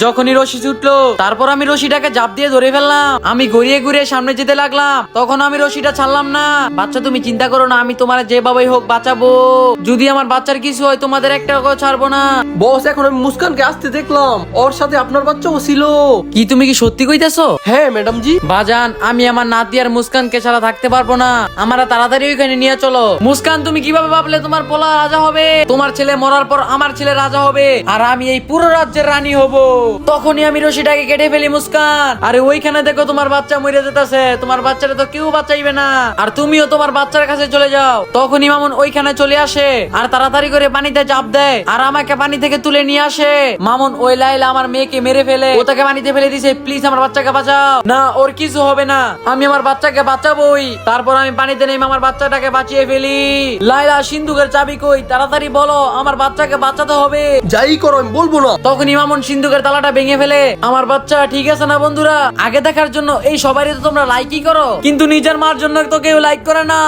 যখনই রশি ছুটলো তারপর আমি রশিটাকে জাপ দিয়ে ধরে ফেললাম। আমি ঘুরিয়ে ঘুরিয়ে সামনে যেতে লাগলাম, তখন আমি রশিটা ছাড়লাম না। বাচ্চা তুমি চিন্তা করো না, আমি তোমার যেভাবেই হোক বাঁচাবো। যদি আমার বাচ্চার কিছু হয় তোমাদের একটা ছাড়বো না। বস, এখন আমি মুস্কানকে আসতে দেখলাম, ওর সাথে আপনার বাচ্চাও ছিল। কি তুমি কি সত্যি কইতেছো? হ্যাঁ ম্যাডাম জি। বাজান, আমি আমার নাতি আর মুস্কানকে ছাড়া থাকতে পারবো না, আমরা তাড়াতাড়ি ওইখানে নিয়ে চলো। মুস্কান, তুমি কিভাবে ভাবলে তোমার পোলা রাজা হবে? তোমার ছেলে মরার পর আমার ছেলে রাজা হবে আর আমি এই পুরো রাজ্যের রানী হব। তখনই আমি রশিটাকে কেটে ফেলি। মুস্কান, আরে ওইখানে দেখো তোমার বাচ্চা মরে যেতেছে, তোমার বাচ্চাটা তো কেউ বাঁচাইবে না, আর তুমিও তোমার বাচ্চার কাছে চলে যাও। তখনই মামুন ওইখানে চলে আসে আর তাড়াতাড়ি করে পানিতে চাপ দেয় আর আমাকে পানি থেকে তুলে নিয়ে আসে। মামুন ওই লাইলা আমার মেয়েকে মেরে ফেলে, ও তাকে পানিতে ফেলে দিছে। প্লিজ আমার বাচ্চাকে বাঁচাও। না, ওর কিছু হবে না, আমি আমার বাচ্চাকে বাঁচাবোই। তারপর আমি পানিতে নেমে আমার বাচ্চাটাকে বাঁচিয়ে ফেলি। লাইলা, সিন্ধুকের চাবি কই? তাড়াতাড়ি বলো, আমার বাচ্চাকে বাঁচাতে হবে। যাই করো আমি বলবো না। তখনই মামুন সিন্ধুকের তালাটা ভেঙে ফেলে। আমার বাচ্চা ঠিক আছে না বন্ধুরা? আগে দেখার জন্য এই সবারই তো তোমরা লাইকই করো, কিন্তু নিজের মার জন্য তো কেউ লাইক করে না।